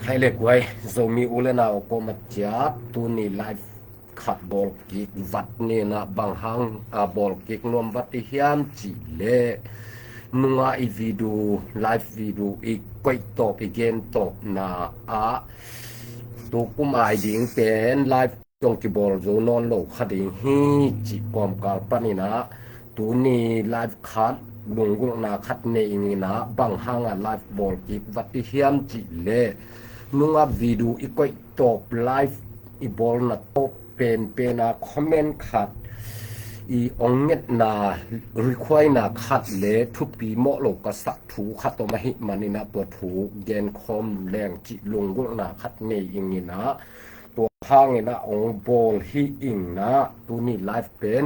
khai le kwai zomi ulena ko matjat tu ni live khat bol kick wat ni na bang hang bol kick nom wat ti hiam chi le nunga I video live video I koi top again top na a tu kum ai ding pen live tong ki bol zo non lo khading hi chi kom kal panina tu ni live khat lung gung na khat ne ni na bang hang a live ball kick wat ti hiam chi le nunga video I koi top live I ball na top pen na comment khat I onget na require na khat le thu pi mo lo ka sak thu khat to ma hi manina to thu gen khom leng chi lung gung na khat ne ing naตัวข้างนี่นะองบอลฮีอิงนะตัวนี้ไลฟ์เป็น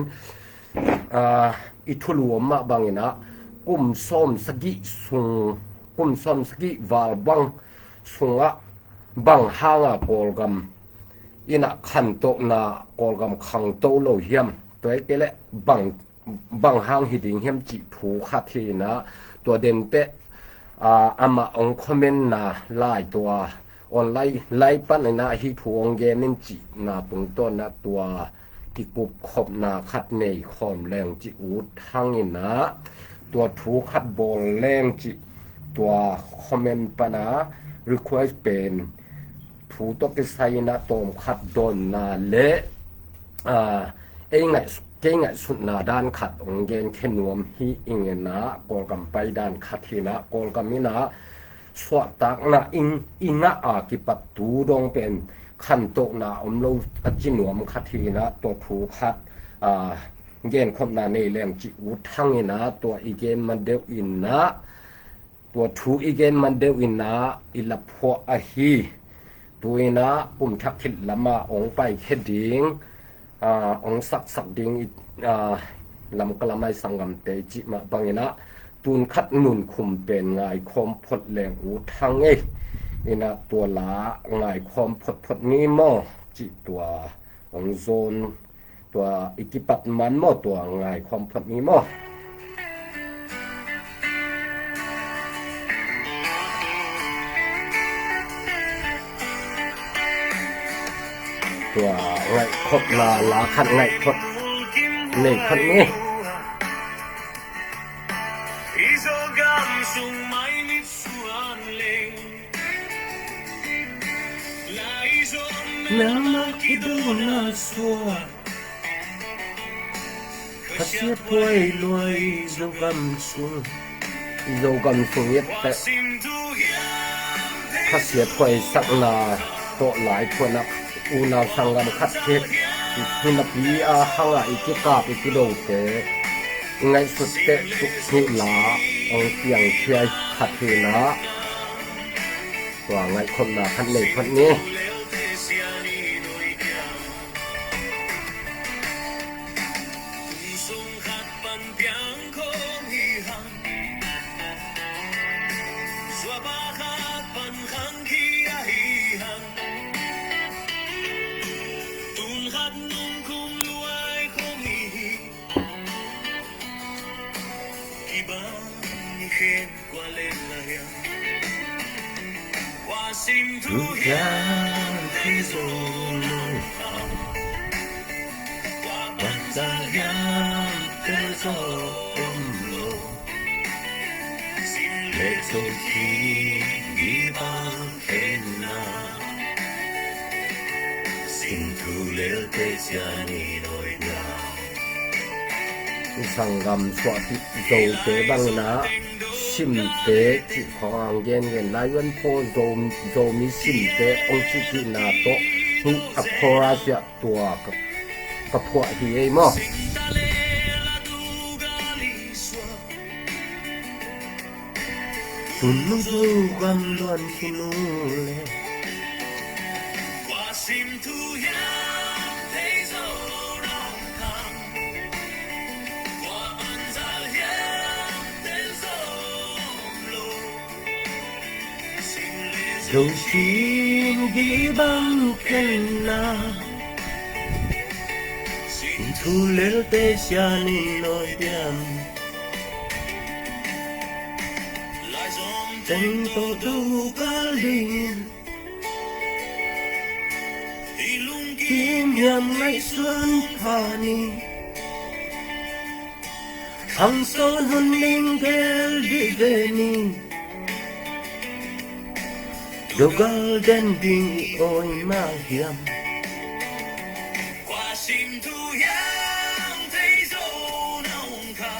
อิทุลวมมาบางนี่นะกุมซ้อมสกิสุงกุมซ้อมสกิวาลบังสุงะบังหางกอลกัมอินะขันโตนะกอลกัมขังโตโลเฮียมตัวเอเกเลบังหางฮิดิงเฮียมจิถูคัดทีนะตัวเด่นเตอามาองคอมเมนต์นะไล่ตัวออนไลน์ไล่ปั้นนะฮิทวงเกนินจินาตรงต้นนะตัวที่กุบขบนาคัดในคอมแรงจิอูดทั้งนี่นะตัวถูคัดบอลแรงจิตัวคอมเมนต์ปนะรีเควสเป็นถูตกใส่นะตมคัดโดนนาเละเองไงเก่งไงสุดนาด้านขัดองเกนเขนวมฮีอิงนะกอลกำไปด้านขัดทีนะกอลกำมินะสวตักนะอิงะกิปัตตูดงเป็นขันโตนะอมโลจินวมคัดทีนะตัวถูคัดเกนคมนาในแรงจิอุทั้งนะตัวอีเกนมันเดวอินนะตัวถูอีเกนมันเดวอินนะอิลพออะฮีตัวนะปุ่มทักขิดละมาองไปเขดิงองสักดิงลำกละไมสังกำเตจิมาบางนะตูนคัดหนุนคุมเป็นงายคอมพดแรงอูทั้งนี่นะตัวหลางายคอมพดนี้มอจิตัวของโซนตัวอิกิปัตมันมอตัวงายคอมพดนี้มอตัวงายพดลาคัดงายพดในคัดนี้Nama idona sua Kasia poi loi zogam sung yet te Kasia poi sakna to lai pona una sangam khat khet hinapi hanga ikika ikido te ngai sutte sukhi la ong piang chiai khathina wa ngai khomna khan nei khan ni Sangam swati zote bangna simte chi khong gen lai wan po zomi simte ong chi na to hu akhora sia tua ka phwa hi ei mo sun lu zu gam luan kinu le wasim tu ya Dấu xin ghi băng kênh na Thu lêu tê xa ni nôi điềm Tên tổ đu ca linh kim yam ngai sun pani hang son hun ling gel di veni do golden ding oi ma hiam qua sim thu yang thấy dấu nông kha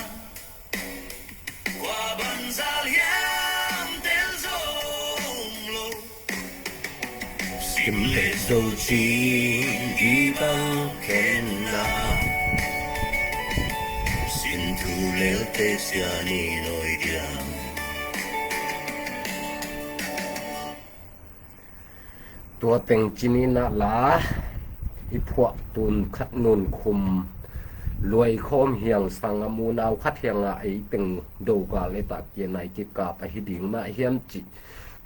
qua ban gia liang tel dông lô sim lệ dâu chi đi băng khen na sim thu leo te sia ni noi diamตัวเต็งจินีนะลาอีพวกตุนคัดนุนคุมรวยโคมเหียงสังมูนาวคัดเหียงไอเต็งดูกาเลตะเกียนไอกิกาไปหิดิงมาเฮียมจิ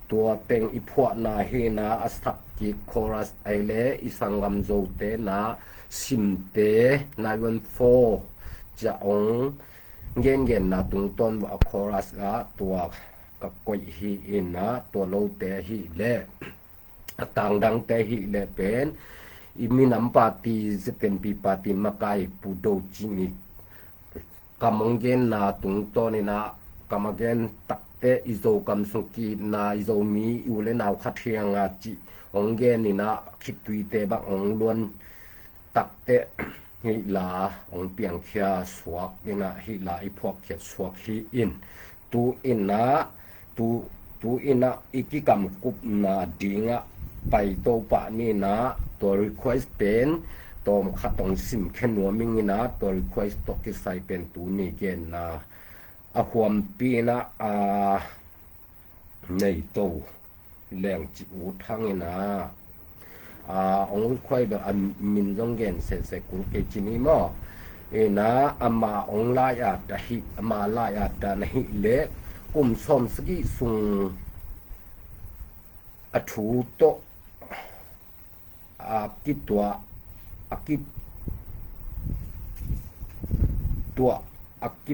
ตัวเต็งอีพวกนาเฮนาอัสตักกิโครัสไอเลอีสังกำโจเตนาสิมเตนาวันโฟจะองเย็นเย็นนาตุงต้นว่าโครัสละตัวกับกอยฮีอินนะตัวโลเตฮีเลต่างดังแต่หิเลเป็นอิมินัมปาตีจะเป็นปีปาตีมากายปูโดจินิกำมังเกนนาตุงโตนี่นะกำมังเกนตักเตอิโซกำสุกีนาอิโซมีอยู่เลนาวคัดเทียงอาจิองเกนนี่นะคิดตุยเตบักองล้วนตักเตหิลาองเปียงเขียสวกนี่นะหิลาอีพวกเขียสวกหิอินตูอินนะตูอินนะอีกิกำกุบนาดิงะไปโตปะนี่นะตัว request เป็นตัวขัดต้องซิมแค่หนัวมิงนะตัว request ตกที่ใส่เป็นตัวนี้เกณฑ์นะความปีนะในโตแรงจิอูทั้งนะอง request แบบมินจงเกณฑ์เสกุลเกจินีมอนะมาองลายาดหิมาลายาดนะหิเล็กกุมสมสกิสุงอถูโตกิตัวกิตัวกิ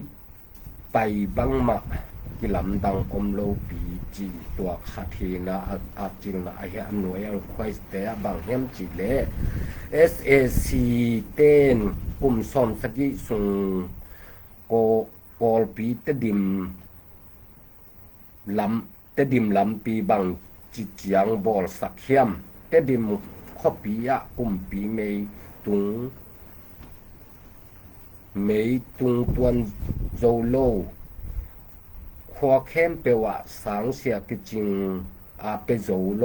ไปบังมากิลำดังอมโลปีจีตัวคาเทนะจิงนะไอเฮอหน่วยควายแต่บางเฮมจีเล SAC เต้นกุมสมสกิสุงโกลปีตดิมลำปีบางจิเจียงบอลสักเฮียมเตดิมขปีอะกุมปีเมยตุงตวนโซโลขวาเข้มเปว่าสังเสียกิจิงเปโซโล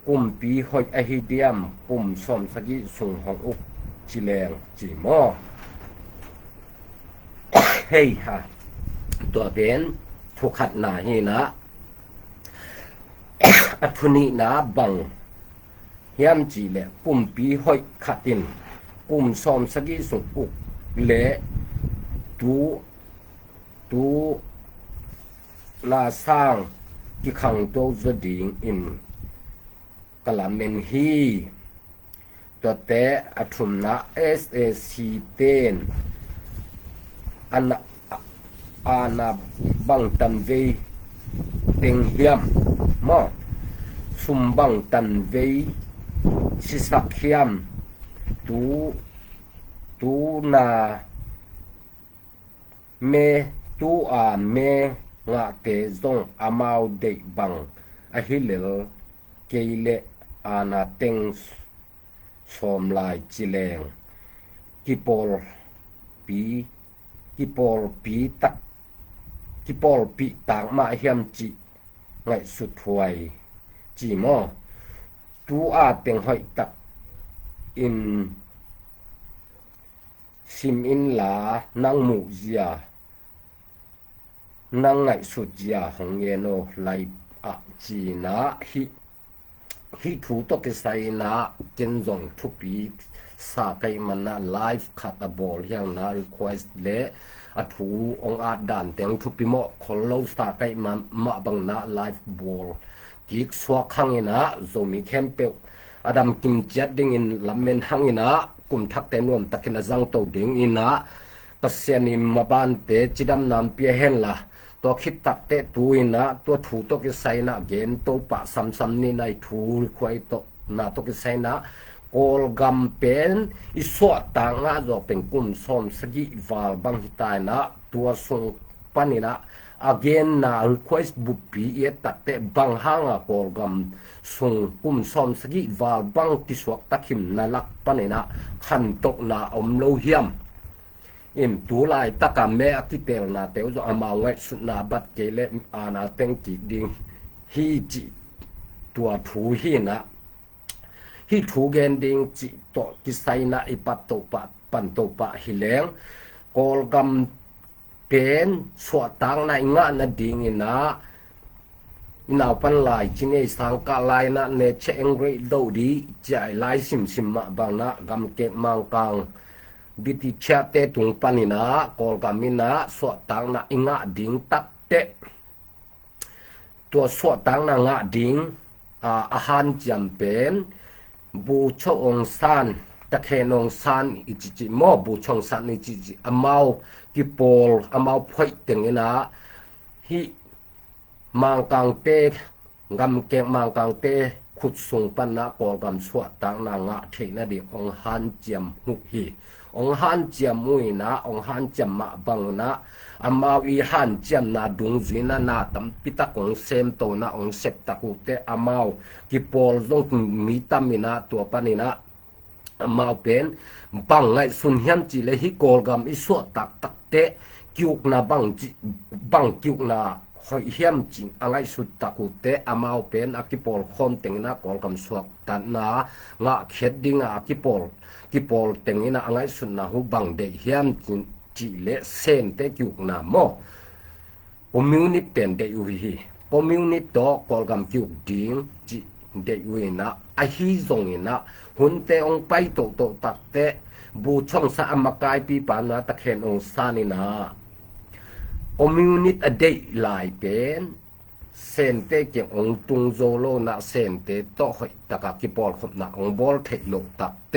กุมปีหอยอหิเดียมกุมสมสกิสุงของอุกจิแรงจิมอเฮ้ยฮะตัวเป็นทุกขัดหนาฮีนะอัทุนีนาบังยามจีเลกุมปีหอยขัดินกุมซอมสกิสุกุเลตูลาสร้างที่ขังโตจดิงอินกะลาเมนฮีตัวแต่อัทุมนา SAC เตนอานาบังตันเวเต็งเฮียมมอสุมบังตันเวสิสักเฮียมตูนาเมตูเมงะเตซงอามาวเดบังอะฮิเลเกเลอานาเต็งสมลายจิแรงกิปอลปีตักกิปอลปีตากมาเฮียมจิไงสุดถวยจีมอตูเต็งหอยตักอินซิมอินลานังหมูเจียนังไงสุดเจียของเยโนไลจีนะฮิถูตกใส่นะเจนจงทุปีสาไกมันนะไลฟ์คัตบอลอย่างนะ request เลอถูองอาดานเต็งทุปีหมอคนเราสาไกมันมาบังนะไลฟ์บอลกิกสวกขังนะโซมีแคมเปลอดัมกิมจัดดิ่งลำเมนหังนะกุมทักเตนวมตักกินจังโตดิ่งนะปัสเซนิมมาบานเตจิดำนำเปียเฮนละตัวคิดตักเตตูนะตัวถูตกใส่นะเกนโตปะซ้ำๆนี่ในถูควายโตนะตกใส่นะ โกลกัมเป็นอิสวต่างะจอเป็นกุมสอมสกิวาลบังฮิตายนะตัวทรงปันินะ again na request bupi e tatte bang hanga kol gam sung kum som sagi wal bang tiswak takim na lak panena khan tok na om lo hiam im tu lai taka me akitel na teu zo ama ngai su na bat kele ana teng ti ding hi ji tua thu hi na hi thu gen ding ji to ki sai na ipat to pa pan to pa hi leng kol gamเป็นสวดตังในงานดิ่งนะนาปันลายจิงไอสังกาลายนะเนเชงเรดูดีใจลายสิมมาบางนะกำเก็บมังกังบิติเชเตตุงปันินะกอลกามินะสวดตังนะงาดิ่งตักเตตัวสวดตังนะงาดิ่งอาหารจำเป็นบูชาองค์สันตะเคนองสันอิจิมอบูชองสันอิจิอมาวกิปอลอมาวพอยตึงนะฮิมังกังเตกำเกมังกังเตขุดส่งปันนะกอกำสวดตังนางะเทนะดิองหันเจียมหุฮีองหันเจียมมุยนะองหันเจียมมะบังนะอมาวอีหันเจียมนะดุงจีนะนาตัมปิตะกงเซมโตนะองเซปตะกุเตอมาวกิปอลจงมีตามินะตัวปันนี่นะมาเป็นบังไงสุนยันจิเลฮิโกลกัมอิสวตักตักเตกิวกนาบังกิวกนาหอยเฮียมจิงอะไรสุดตะกุเตอามาเป็นอากิปอลคอมเต็งนะกอลกัมสวกตันนางะเข็ดดิงอากิปอลเต็งนะอะไรสุดนะหูบังเดเฮียมจิเลเซนเตกิวกนาโมคอมมิวนิเป็นเดยูฮีคอมมิวนิตโตกอลกัมกิวดิงจิเดยูนะอาฮีซงนะหุนเตองไปโตตักเตบูช่องสะอมกายปีปานะตะเคนองซานินาคอมมิวนิตอเดยหลายเป็นเซนเตเกองตุงโซโลนะเซนเตโตหอยตะกะกิปอลขบนะองบอลเทโลตักเต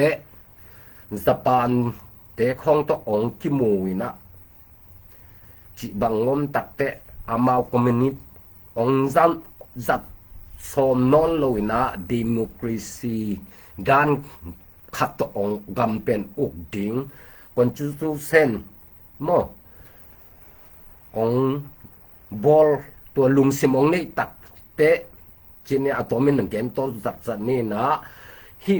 สปานเตคองโตองกิมูยนะจิบังงมตักเตอามาวคอมมิวนิตองจัดสมนอนโลยนะดิโมคราซีด้านขัดองกำเป็นอุกดิ่งคนจูเส้นโมองบอลตัวลุงซิมองนี่ตักเตะจีนี่อะตัวมันหนึ่งเกมโตจัดนี่นะฮิ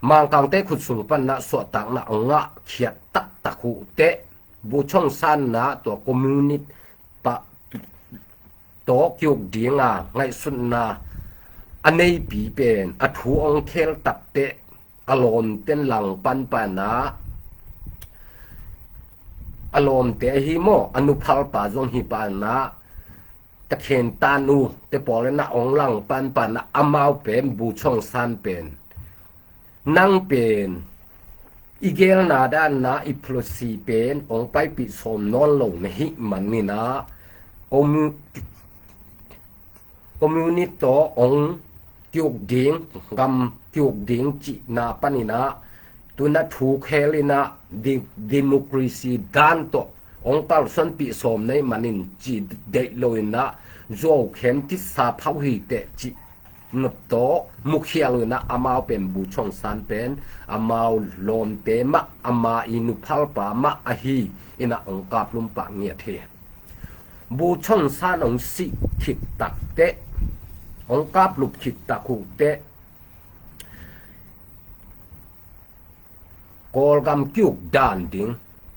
มังกังเตะขุดสูงปันนะสวดตังนะองะเขียดตักหูเตะบูช่องสั้นนะตัวคอมมิวนิตปะโตกิวดิ่งไงสุนนะอันนี้ปีเป็นอัฐูองเทลตักเตะอารมณ์เต้นหลังปันปานะอารมณ์เตะฮิโมอนุพัลปาจงฮิปานะตะเคนตานูเตปอลนะองหลังปันปานะอามาวเป็นบูช่องซันเป็นนั่งเป็นอีเกลนาด้านนะอิพลซีเป็นองไปปิสมนอนลงในหิมันนี่นะคอมมิวนิตโตองกิวดิงกำกิวดิงจินาปนินะตุนัทูเคลินะดิโมคราซีด้านโตองตัลสันปิสมในมันินจิเดโลยนะโจเข็มทิสาพาวิเตจินโตมุขยาเลยนะอามาเป็นบูชองสันเป็นอามาลมเตมะอามาอินุพัลปามะอหีอินะองกาปลุมปะเงียเทบูชองสันองสิขิดตักเตองกาปลุกขิดตักหูเตกอลกำกิวดานดิง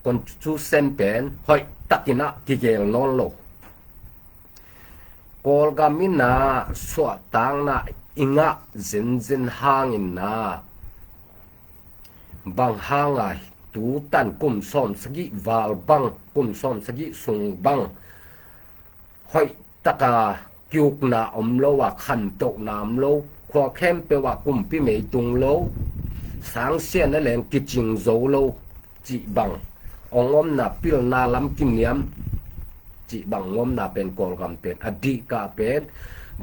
คนจูเซนเป็นหอยตักินะกิเกลนอนโลกอลกำมินาสวดตังนะอิงะจินหางอินนาบางหางไอตูตันกุมซอมสกิวาลบังกุมซอมสกิสุงบังหอยตะกากิวนาอมโลว่าขันโตนามโลขวาเข้มเปว่ากุมพิเมตุงโลสังเสียนนั่นแหละกิจิงโซโลจิบังองอมนาปิลนาล้ำกินเนียมจิบังอมนาเป็นกอลกำเป็นอดีกาเป็น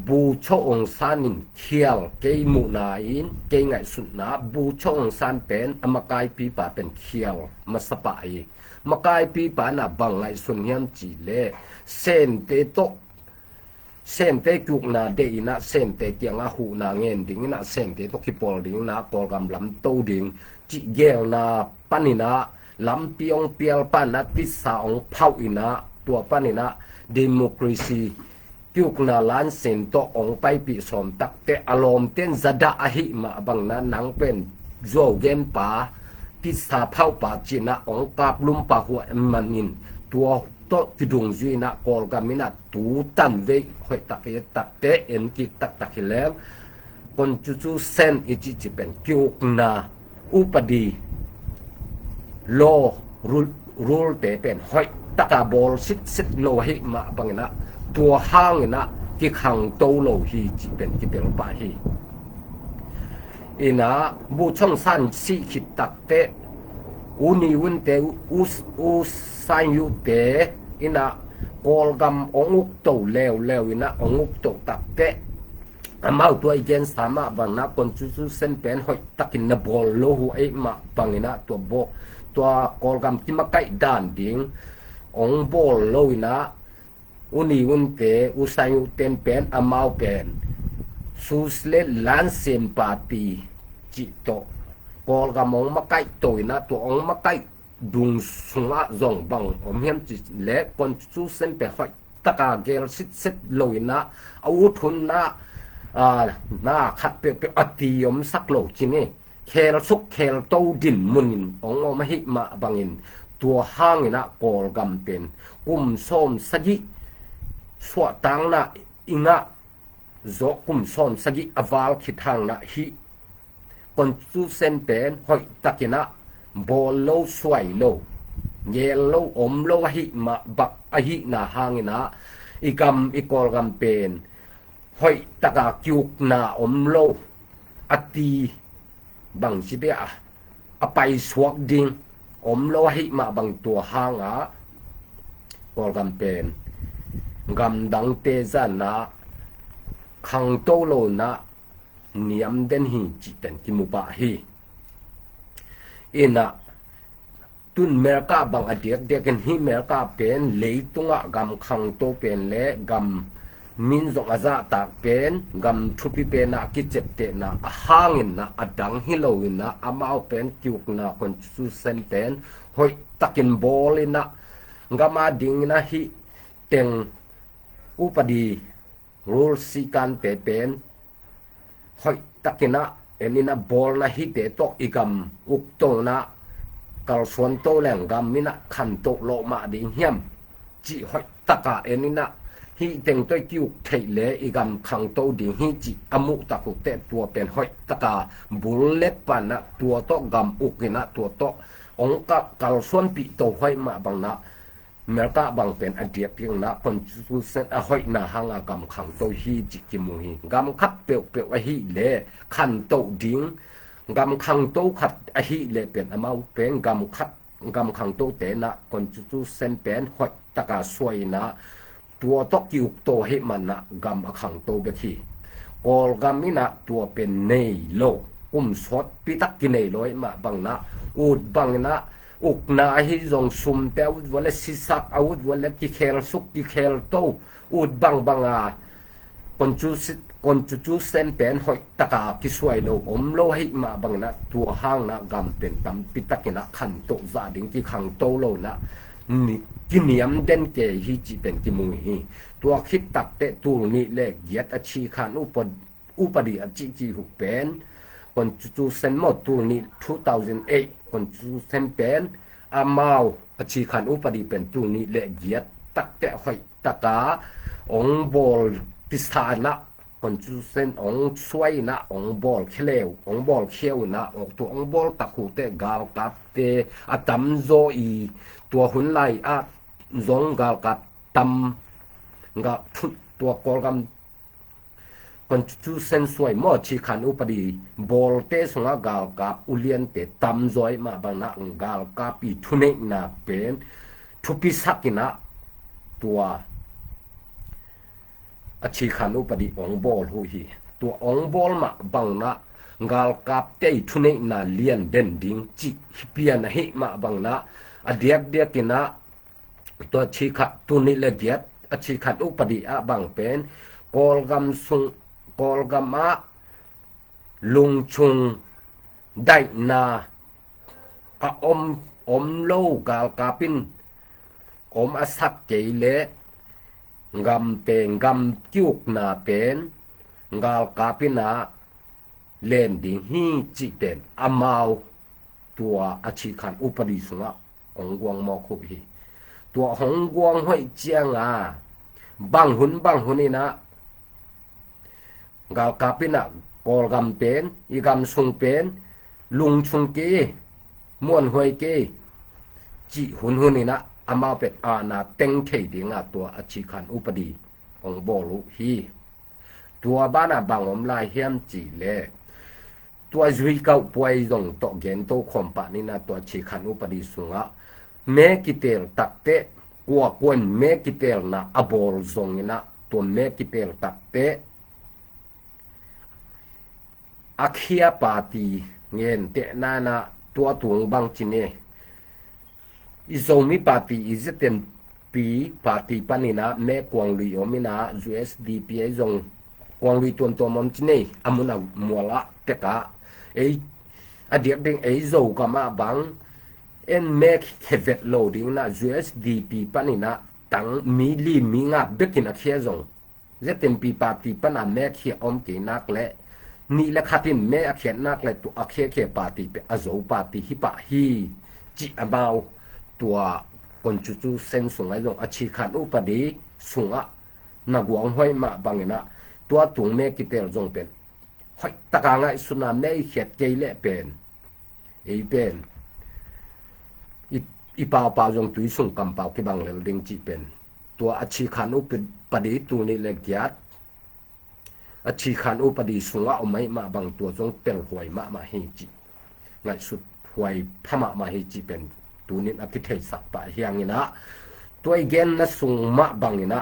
บูชองซานินเขียวเกยมุนาอินเกยไงสุดนะบูชองซานเป็นอมกายปีป่าเป็นเขียวมาสปายมกายปีป่าน่ะบังไงสุนยมจิเลเซนเตโต sente kyuk na de ina sente tianga hu na ngen ding ina sente to kipol ding na kol gam lam to ding chi gel na panina lam piong pial pan na tisa ong phau ina tua panina democracy kyuk na lan sen to ong pai pi som tak te alom ten zada a hi ma bang na nang pen zo gem pa tisa phau pa china ong kap lum pa hu manin tua to kidung ji na kol gamina tu tan ve hoi tak te en ki tak hilem kon chu sen ichi pen kyuk na upadi law rule te pen hoi taka bol sit lo hi ma bangina tua hang na ki khang to lo hi chi pen ki pel pa hi ina bu chong san si khit tak te uni win te u sai yu te ina kol gam onguk to lew ina onguk to tak te amau to igen sama bang na kon chu sen pen hoi takin na bol lo hu ai ma bangina to bo to kol gam ki ma kai dan ding ong bol lo ina uni win te u sai yu ten pen amau pen susle lan sem party chi to kol gam ong ma kai toina to ong ma kai dung sunga zong bang om hem chi le kon chu sen pe hoi taka gel sit loina au thun na na khat pe ati yom sak lo chi ni khel suk khel to din mun ong ma hi ma bangin tua hang ina kol gam pen kum som saji swa tang na inga zo kum som saji aval khithang na hi kon chu sen pen hoi takina bol lo swai lo yel lo om lo hi ma bak a hi na hangina ikam ikol gam pen hoi taka kyuk na om lo ati bang sibia apai swak ding om lo hi ma bang tua hanga kol gam pen gam dang te zana khang to lo na niam den hi chi ten ki mu ba hi ina tun merka bang adiak deken hi merka pen leitunga gam khang to pen le gam min zong aza tak pen gam thupi pen na ki chep te na hangin na adang hiloin na amao pen kyuk na kon chu sen pen hoi takin bolina gama ding na hi teng upadi rule sikan te pen hoi takina enina bol na hi te to igam ukto na kal suan to leng gam mina khan to lo ma ding hiam chi hoi taka enina hi teng toi kiu thei le igam khang to ding hi chi amu taku te tua pen hoi taka bullet pan na tua to gam ukina tua to ong ka kal suan pi to hoi ma bang na merka bang pen adiak piang na kon chu sen a hoi na hanga gam khang to hi chi ki mu hi gam khat pe a hi le khan to ding gam khang to khat a hi le pen amau pen gam khang to te na kon chu sen pen hoi taka swai na tua to kiuk to he man na gam a khang to be khi kol gam ina tua pen nei lo sot pi tak ki nei loi ma bang na ud bang na uk na hi zong sum te ud wala sisak out wala ki khel suk ki khel to ud banga kon chu sen pen hoi taka ki swai lo om lo hi ma bang na tua hang na gam pen tam pitakina khan to za ding ki khang to lo na ni ki niam den ke hi chi pen ki mu hi tua khit tak te tu ni le yet a chi khan upadi a chi hu pen kon chu sen mo tu ni 2008kon chu sen pen amao a chi khan upadi pen tu ni le yet tak te hoi taka ong bol pisana kon chu sen ong swai na ong bol khleu ong bol kheu na tu ong bol taku te gal kap te atam zo i tua hun lai a zong gal kap tam ga tua kol gam kon chu sen swai mo chi khan upadi bol te sunga gal kap ulian te tam zoi ma bang na gal kap i thune na pen thupi sakina tua a chi khan upadi ong bol hu hi tua ong bol ma bang na gal kap te thune na lian den ding chi pian na hi ma bang na adiak kina to chi kha tu ni le diat a chi khat upadi a bang pen กอลกำสุงกอลกำอะลุงชุงได้นาอมโลกาลกาปินอมอสักเจเลงำเป็นงำจุกนาเป็นกาลกาปินาเล่นดิฮีจิเตนอามาวตัวอาชีคันอุปดิสุงะองกวงมอคุฮีตัวหงกวงห้อยเจียงบังหุนนี่นะกาลกาปินะกอลกำเป็นอีกำสุงเป็นลุงชุงเกม่วนห้วยเกจิหุนนี่นะอามาเป็ดนาเต็งเทดิงตัวอาชีคันอุปดีองบอลุฮีตัวบ้านบางอมลายเฮียมจีเลตัวจุยเก่าป่วยรงตอกเกนโตคอมปานี่นะตัวอาชีคันอุปดีสุงะเมกิเตลตักเตกัวกวนเมกิเตลนะอบอลซงนี่นะตัวเมกิเตลตักเตอาเคียปาตีเงินเตนานะตัวตุงบางจิเนอิโซมิปาตีอิจเต็มปีปาตีปานินะแม่กวางลุยอมินะ USDP ไอซงกวางลุยตัวมอมจิเนอามุนะมัวละเตกะไออเดียกเด้งไอโซกะมาบังเอ็นแม่เคเวตโลดิงนะ USDP ปานินะตังมีลีมีงาบดึกินอาเคียซงเจเต็มปีปาตีปานะแม่เคียอมเกนักและนี่แหละครับที่แม่อาเขียนนักเลยตัวอาเขียปาติเปอโซปาติฮิปะฮีจิอาบาวตัวคนจุเส้นสูงไอ้ตรงอาชีคันอุปดีสูงนักวงห้อยมาบางนะตัวตุงแม่กิเตลจงเป็นห้อยตะกางไอ้สุนาแม่เขียดเกยเละเป็นเป็นอีปาวจงตุยส่งกำปาวที่บางเลยดึงจิเป็นตัวอาชีคันอุปดีตัวนี้เล็กยัดอาชีคันอุปดีสุงะเอาไม่มาบางตัวจงเตลหวยมาให้จิง่ายสุดหวยพมาให้จิเป็นตัวนี้อภิเทศักปะเฮียงนี่นะตัวเกนนะสุงมาบางนี่นะ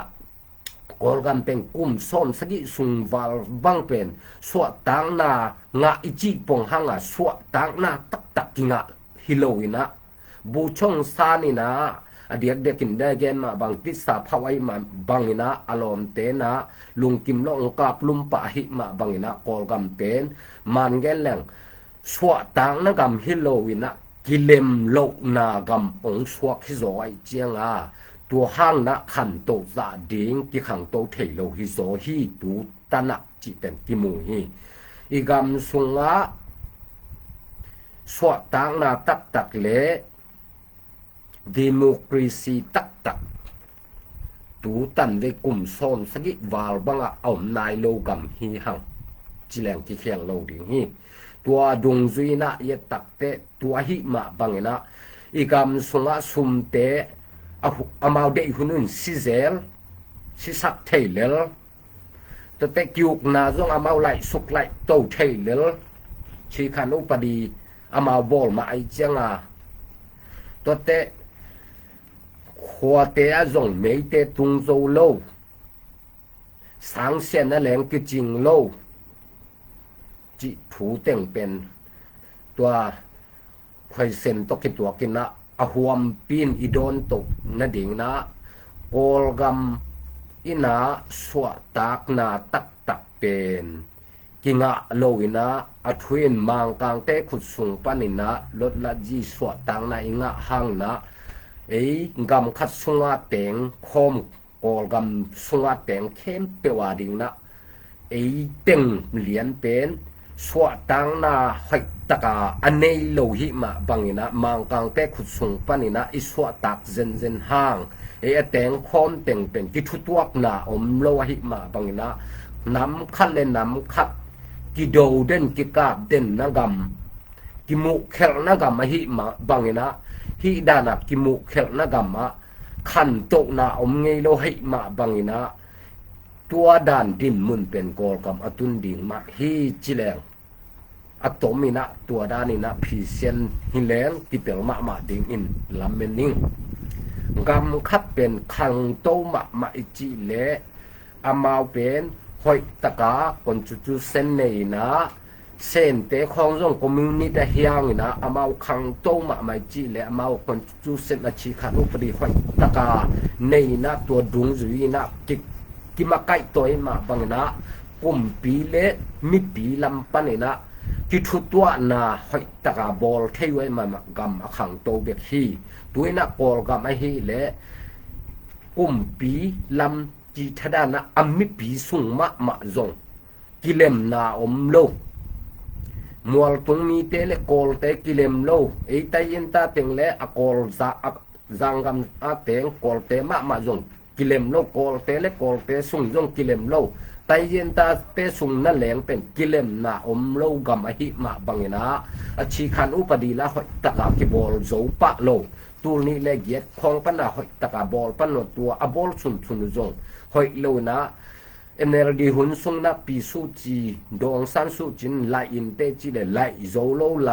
กอลกันเป็นกุมซ้อนสกิสุงวาลบางเป็นสวดตังนางะอิจิปงหังสวดตังนาตักกิงะฮิโลวินะบูชงซานี่นะอเดียกเด็กินได้แกนมาบางติสาภาวะมาบางนะอารมณ์เตนะลุงกิมลองกาบลุมปะหิมาบางนะกอลกำเป็นมันแกนแหลงสวดตังนะกำฮิโลวินะกิเลมโลนากำองสวกฮิโซไอเจียงตัวห้างนะขันโตซาดิงกิขังโตเทโลฮิโซฮีตูตนะจิเป็นกิมูฮีอีกำสุงะสวดตังนะตักเลdemokrasi tak tu tan ve kum som sagi wal banga om nai lo gam hi hang chileng ki khiang lo ding hi tua dung zui na ye tak te tua hi ma bangena igam sunga sum te amau de hunun sizel sisak thailel to te kyuk na zong amau lai suk lai to thailel chi khan upadi amau bol ma ai changa to te khoa te a zong mei te tung zo lo sang xian na leng ki jing lo ji thu teng pen tua khoi sen to ki tua kin na a huam pin i don to na ding na kol gam ina swa tak na tak pen kinga lo ina a thuin mang kang te khut sung panina lot la ji swa tang na inga hang naกำคัดสงาเตงคมกอลกำสงาเตงเข้มเปวาดิงนะเต็งเหรียญเป็นสวดตังนาให้ตะกาอันนี้โลหิมาบังนะมังกังเตขุดสงปันินะสวดตักเซนห่างเตงคมเตงเป็นกิทุตวกนาอมโลหิมาบังนะน้ำคัดเลยน้ำคัดกิโดเด่นกิกาบเด่นนะกำกิมุเคลนะกำมาหิมาบังนะฮิดานักกิมุเคลนะกำมาขันโตนาอมไงโลหิมาบังนะตัวด่านดินมุนเป็นกอลกำอตุนดิ่งมาฮิจิแรงอัตโตมินะตัวด้านนี้นะพิเศษหิแรงที่เป็นมาดิ่งอินลำเมนิงกำคัดเป็นขังโตมาอิจิเลอามาเป็นหอยตะกาคนจุเส้นในนะเส้นเตะของร่องคอมมูนิตี้เฮียงนะอามาขังโตมาจิเลอามาคนจุเส้นอาชีพขานุปดีหอยตะกาในนะตัวดุงจุยนะกิ กิมาไก่ตัวมาบังนะกุมปีเลมิปีลำปันนะที่ทุตัวนาหอยตะกาบอลเทไว้มากำอขังโตเบียกฮีตัวนะกอลกำไอฮีและกุมปีลำจีทดานะอัมมิปีสุงมะจงกิเลมนาอมโลมัวตรงนี้เตเลกอลเตกิเลมโลไอตายินตาเต็งเลอกอลจังกำอาเต็งกอลเตมะจงกิเลมโลกอลเตเลกอลเตสุงจงกิเลมโลไตเย็นตาเตสุงนั่นแหลงเป็นกิเลมนาอมโลกำอหิมาบังนะอชีคันอุปดีละหอยตะกากิบอลโจปะโลตูนี้เลเกียดของปันนะหอยตะกาบอลปันตัวอบอลสุนจงหอยโลนะเอเนอร์ดีหุนสุงนะปีสูจีดองซันสูจินไลอินเตจิเลไลโจโลไ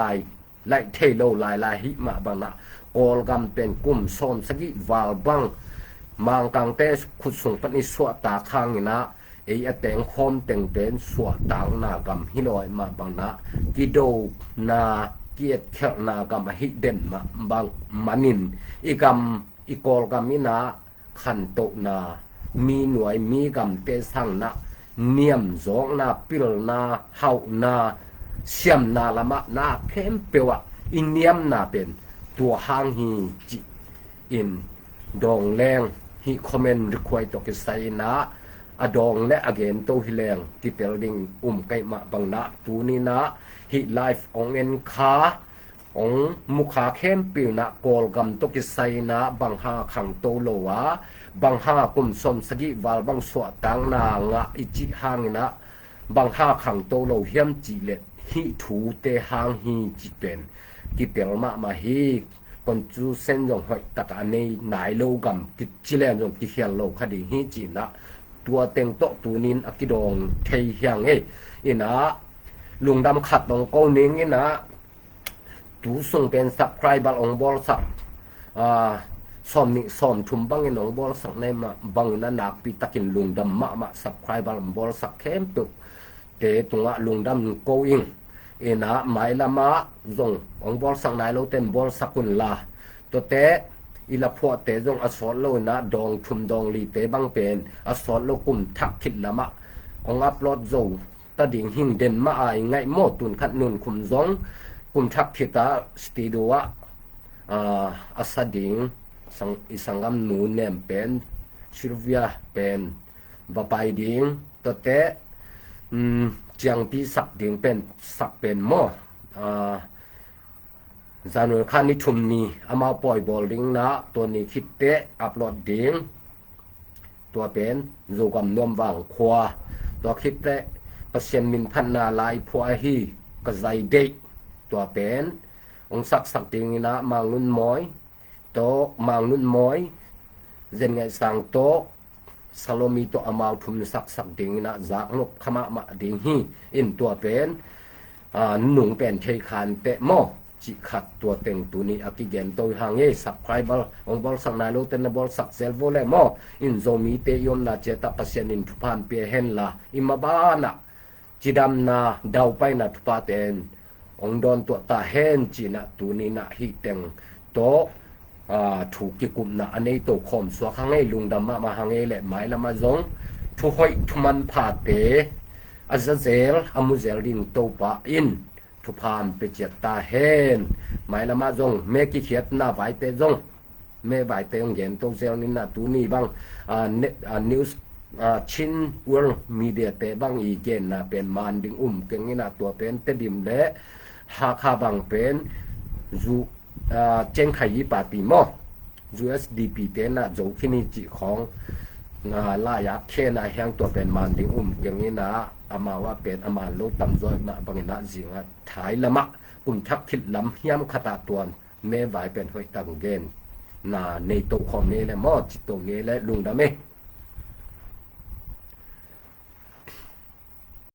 ลเทโลไลหิมาบังนะออลกำเป็นกุมซอมสกิวาลบังมังกังเตขุดส่งปนิสวตาข้างนะไอ้แตงคอมแตงเป็นสวตางนากำฮิลอยมาบังนะกิโดนาเกียดแค่นากำฮิเด่นมาบังมันินอีกำอีกอลกำมินาขันโตนามีหน่วยมีกำเตสังนะเนียมจองนาปิลนาเฮานาเสียมนาละมะนาเข้มเปวะอินเนียมนาเป็นตัวหางฮีจิอินดองแรงฮีคอมเมนต์รีควายตกิไซนะอดองและอเกนโตฮิแรงที่เปลดิงไกมาบังนะตูนี้นะฮีไลฟ์องเอ็นคาองมุขาเข้มปิวนะกอลกำตกิไซนะบังหาขังโตโลวะบังหากุมสมสกิวาลบังสวตังนางะอิจิหางนะบังหาขังโตโลเฮียมจิเลฮีถูเตหางฮีจิเป็นที่เปลมาฮีคนจูเส้นยงหอยตะกาในนายโลกำกิจิเลนยงกิเฮียนโลคดีฮีจีนะตัวเต็งโตตูนินอกิดองเทเฮียงอินะลุงดำขัดตองโกนิงอินะตูส่งเป็นสับไครบัลองบอลสักสอมทุมบังอินองบอลสักในมาบังนันนักปีตะกินลุงดำมาสับไครบัลองบอลสักเข้มตุเตตุงะลุงดำโกอิงอินะหมายละมาจงองบอลสักนายโลเต็มบอลสักกุนลาตัวเตอิลาพวเตจงอสอลโลนะดองชุมดองลีเตบังเป็นอสอลโลกุมทักคิดละมะองอัพโหลดโจตะดิ่งหิงเด่นมาอายไงโมตุนขัดนุนคุมจงกุมทักคิดาสติดัวอัสดิ่งสังกำนูนเนมเป็นชิลเวียเป็นบาไปดิ่งตัวเตจังปีสักดิ่งเป็นสักเป็นโมจานุคันนี้ชุมนี้อามาปล่อยบอลลิงนะตัวนี้คิดเตะอัพโหลดดิ่งตัวเป็นอยู่กับนวมวางขวาตัวคิดเตะเปอร์เซ็นต์มินพันนาลายพัวฮีกระใจเด็กตัวเป็นองสักดิ่งนะมังนุ่นม้อยโตมังนุ่นม้อยเจนไงสังโตสโลมีตัวอามาทุมสักดิ่งนะจากนกขมาดิ่งฮีอินตัวเป็นหนุ่งเป็นเชยคานเตะโมจิขัดตัวเต็งตัวนี้อากิเกนตัวหางสับไครบอลองบอลสักนายโลเตนบอลสักเซลโวเลโมอินโซมีเตยอนลาเจตาปัสยันินทุพานเปียเฮนลาอิมาบานะจิดำนาดาวไปนะทุพาเตนองดอนตัวตาเฮนจีนะตัวนี้นะฮิเต็งโตถูกกิกุมนะอันนี้ตัวคอมสวกหางลุงดำมาหางแหละหมายละมาจงทุหอยทุมันผาเตอาซาเซลอามุเซลดินโตปะอินทุพานไปเจตาเฮนหมายละมาจงเมกิเขียดหน้าไว้เตจงเมไว้เตงเห็นโตเซลนี่นะตัวนี้บ้างนิวส์ชินเวิลด์มีเดียเตบ้างอีเกนนะเป็นมันดิงเก่งนี่นะตัวเป็นเตดิมและหาคาบังเป็นจูเจงไขยีปาปีโม USDP เตนะโจคินิจิของลายาเคนายแห่งตัวเป็นมันดิงอย่างนี้นะอามาว่าเป็นอามาโลตำจอยมาบังนะจิงถ่ายละมะกุมทักคิดลำเฮียมขตาตัวเมไว้เป็นหอยตังเกนนาในตัวของนี้และมอจิตตรงนี้และลุงดาเม